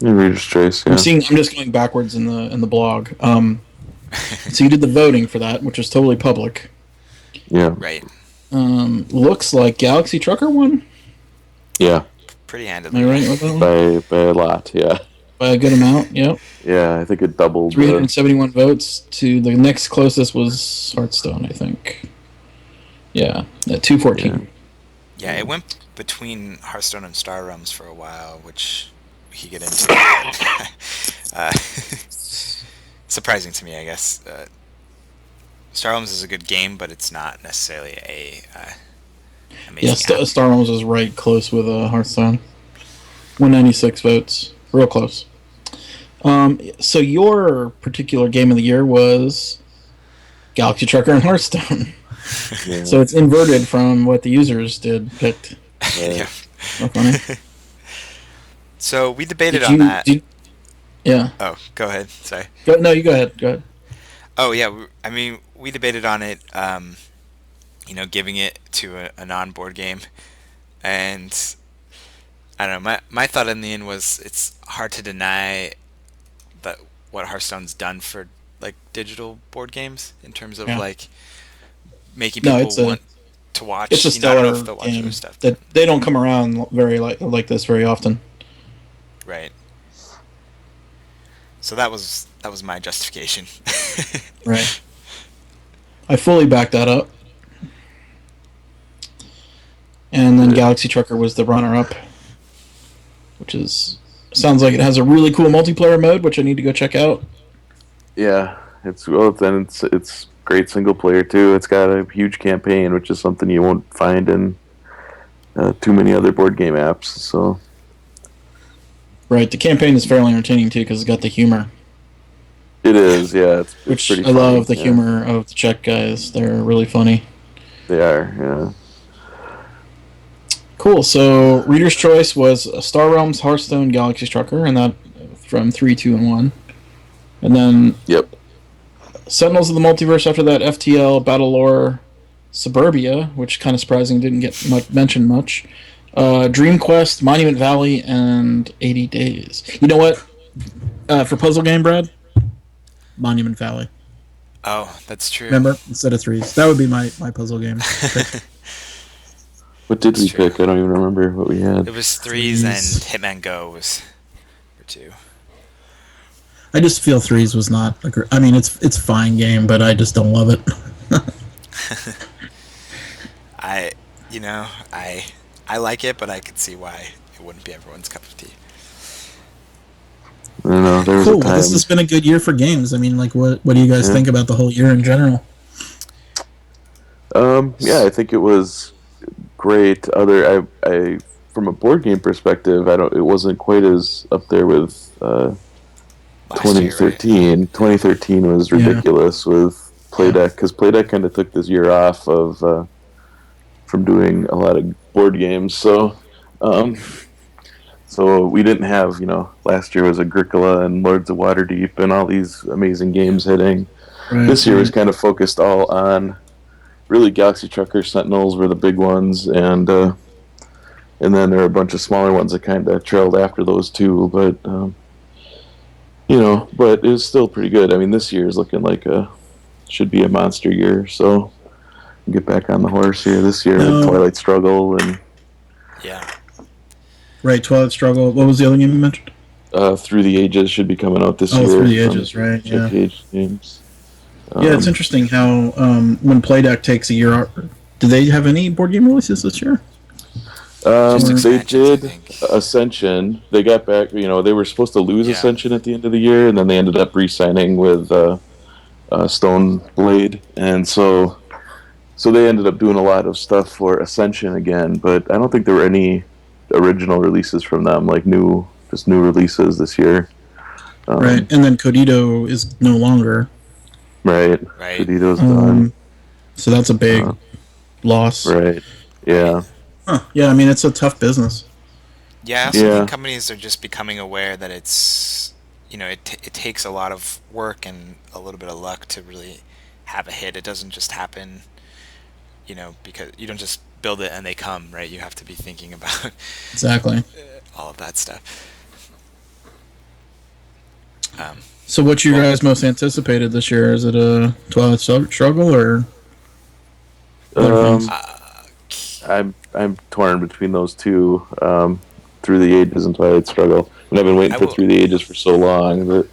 Reader's Choice. I'm Yeah. seeing. I'm just going backwards in the blog. So you did the voting for that, which was totally public. Yeah. Right. Looks like Galaxy Trucker won. Yeah. Pretty Am I handedly. right with that one? By a lot. Yeah. By a good amount. Yep. Yeah. I think it doubled. 371 votes to the next closest was Hearthstone, I think. Yeah, at 214. Yeah, it went between Hearthstone and Star Realms for a while, which we could get into. uh, surprising to me, I guess. Star Realms is a good game, but it's not necessarily a Yeah, amazing app. Star Wars is right close with Hearthstone. 196 votes. Real close. So your particular game of the year was Galaxy Trucker and Hearthstone. Yeah. So it's inverted from what the users picked. Yeah. So funny. So we debated Did on you? that. Yeah. Oh, go ahead. Sorry. No, you go ahead. Go ahead. Oh yeah, I mean we debated on it. Giving it to a non-board game, and I don't know. My thought in the end was it's hard to deny that what Hearthstone's done for like digital board games in terms of Yeah. like making No, people want to watch. it's a I don't know stellar if they'll watch other game stuff, but that they don't come around very like this very often. right. So that was my justification. Right. I fully back that up. And then Galaxy Trucker was the runner-up, which is sounds like it has a really cool multiplayer mode, which I need to go check out. Yeah. It's great single player too. It's got a huge campaign, which is something you won't find in too many other board game apps. So Right. The campaign is fairly entertaining too because it's got the humor, it is, yeah. It's which pretty I funny. love. The Yeah, humor of the Czech guys. They're really funny. they are. Yeah. Cool. So Reader's Choice was Star Realms, Hearthstone, Galaxy Trucker, and that from 3, 2, and 1. And then Yep. Sentinels of the Multiverse after that, FTL, Battle Lore, Suburbia, which kind of surprising didn't get mentioned much. Dream Quest, Monument Valley, and 80 Days. You know what? For puzzle game, Brad, Monument Valley. Oh, that's true. Remember, instead of threes, that would be my puzzle game pick. What did That's we true. pick? I don't even remember what we had. It was threes, and Threes. Hitman Go was for 2. I just feel threes was not. I mean, it's fine game, but I just don't love it. I, you know, I like it, but I could see why it wouldn't be everyone's cup of tea. I don't know. There was Cool. a Well, time. this has been a good year for games. I mean, like, what do you guys Yeah. think about the whole year in general? Yeah, I think it was great. I from a board game perspective, I don't. It wasn't quite as up there with Last year, right? 2013. 2013 was Yeah. ridiculous with Playdeck because Playdeck kind of took this year off of from doing a lot of board games. Um, so we didn't have last year was Agricola and Lords of Waterdeep and all these amazing games hitting. Right. This year was kind of focused all on really Galaxy Trucker Sentinels were the big ones, and then there were a bunch of smaller ones that kind of trailed after those two. But but it was still pretty good. I mean, this year is looking like should be a monster year. So get back on the horse here this year with No. Twilight Struggle and Yeah. Right. Twilight Struggle. What was the other game you mentioned? Through the Ages should be coming out this Oh, year. Through the Ages, right? Check Yeah. Age games. Yeah, it's interesting how when Playdeck takes a year out. Do they have any board game releases this year? Just They expansions, I did think. Ascension. They got back. They were supposed to lose Yeah. Ascension at the end of the year, and then they ended up re-signing with Stone Blade, and so they ended up doing a lot of stuff for Ascension again. But I don't think there were any original releases from them, like new releases this year. Right. And then Codito is no longer. Right. Right. Codito's done. So that's a big loss. Right. Yeah. Huh. Yeah, I mean, it's a tough business. Yeah, I also Yeah. think companies are just becoming aware that it's, it takes a lot of work and a little bit of luck to really have a hit. It doesn't just happen, because you don't just build it and they come, right? You have to be thinking about Exactly. all of that stuff. So what's your guys most anticipated this year? Is it a Twilight Struggle or other Um, things? I'm torn between those two. Through the Ages and Twilight Struggle. And I've been waiting for Through the Ages for so long that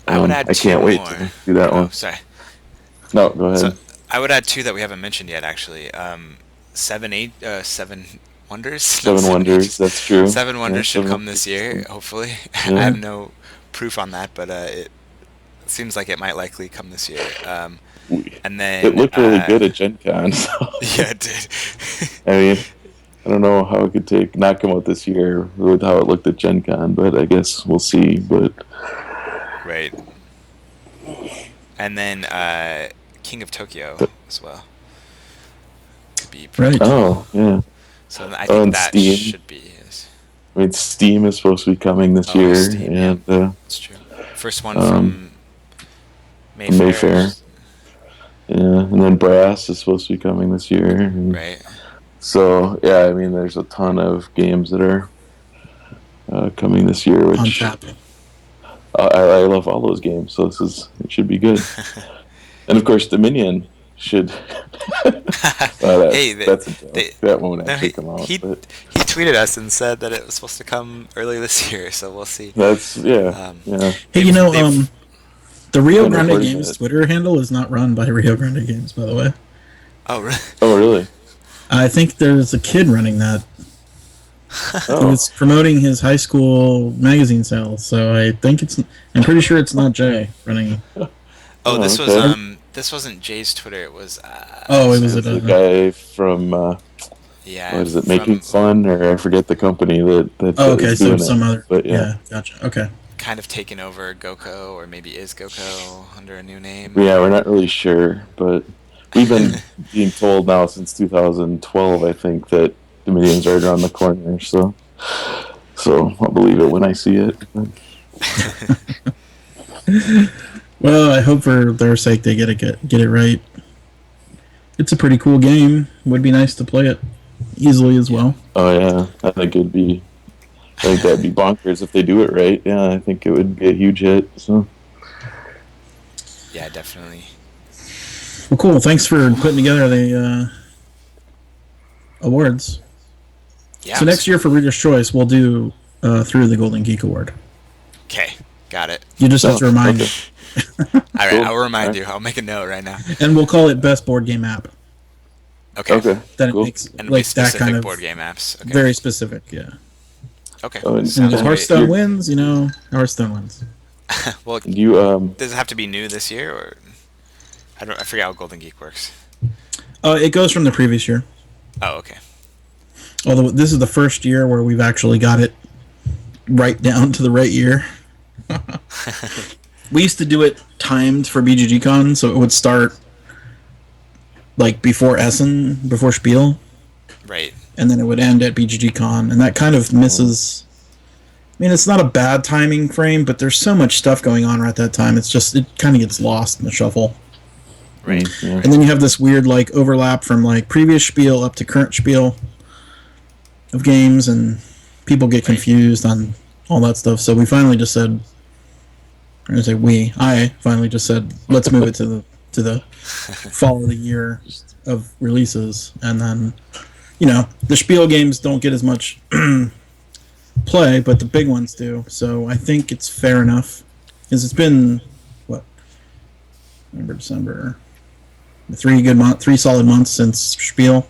I would add I can't two wait more. to do that Oh, one. sorry. No, go ahead. So I would add 2 that we haven't mentioned yet, actually. Seven Wonders. No, Seven Wonders. Ages. That's true. Seven Wonders Yeah, should Seven come this Wonders. year, hopefully. Yeah. I have no proof on that, but it seems like it might likely come this year. And then It looked really good at Gen Con. So. Yeah, it did. I mean, I don't know how it could not come out this year with how it looked at Gen Con, but I guess we'll see. But Right. And then King of Tokyo as well. Could be pretty Right. oh yeah, So I Oh, think and that Steam. should be. I mean Steam is supposed to be coming this Oh, year, Steam, yeah. and That's true. First one Um, from Mayfair. Mayfair. And then Brass is supposed to be coming this year. And Right. so yeah, I mean there's a ton of games that are coming this year, On which tap. I love all those games, so it should be good. And of course, Dominion should. Hey, that's a joke. That won't No, actually come out. But he tweeted us and said that it was supposed to come early this year, so we'll see. that's yeah. They've- Hey, the Rio Been Grande reporting Games that. Twitter handle is not run by Rio Grande Games, by the way. Oh, really? Oh really? I think there's a kid running that. He Oh, was promoting his high school magazine sales, so I think I'm pretty sure it's not Jay running. Oh, this was okay. this wasn't Jay's Twitter. It was Oh, it was it's at the guy from Yeah, what is it, Making from Fun, or I forget the company that Oh, okay, is so doing it. some other. But yeah, Yeah, gotcha. Okay. kind of taken over GoCo, or maybe is GoCo under a new name. yeah, we're not really sure, but we've been being told now since 2012, I think, that Dominion's right around the corner. So I'll believe it when I see it. Well, I hope for their sake they get it right. It's a pretty cool game. Would be nice to play it easily as Yeah. well. Oh yeah, I think that'd be bonkers if they do it right. Yeah, I think it would be a huge hit. So Yeah, definitely. Well, cool. Thanks for Cool. putting together the awards. Yeah, So it was next year for fun. Reader's Choice, we'll do through the Golden Geek Award. Okay, got it. You just have no, to remind okay, me, All right, cool. I'll All remind right, you. I'll make a note right now. and we'll call it Best Board Game App. Okay, okay, Then it cool. makes and it'll be like that kind specific of board game apps. Okay, very specific. Yeah. okay, Oh, And sounds if great. Hearthstone wins, Hearthstone wins. Well, you does it have to be new this year, or I don't? I forget how Golden Geek works. It goes from the previous year. Oh, okay. Although this is the first year where we've actually got it right down to the right year. We used to do it timed for BGGCon, so it would start like before Essen, before Spiel, Right. and then it would end at BGGCon, and that kind of misses. I mean, it's not a bad timing frame, but there's so much stuff going on right at that time. It's just it kind of gets lost in the shuffle. Right. yeah. And then you have this weird like overlap from like previous Spiel up to current Spiel of games, and people get Right. confused on all that stuff. So we finally just said, I'm gonna say I finally just said, let's move it to the fall of the year of releases, and then the Spiel games don't get as much play, but the big ones do. So I think it's fair enough, because it's been what, November, December, three solid months since Spiel.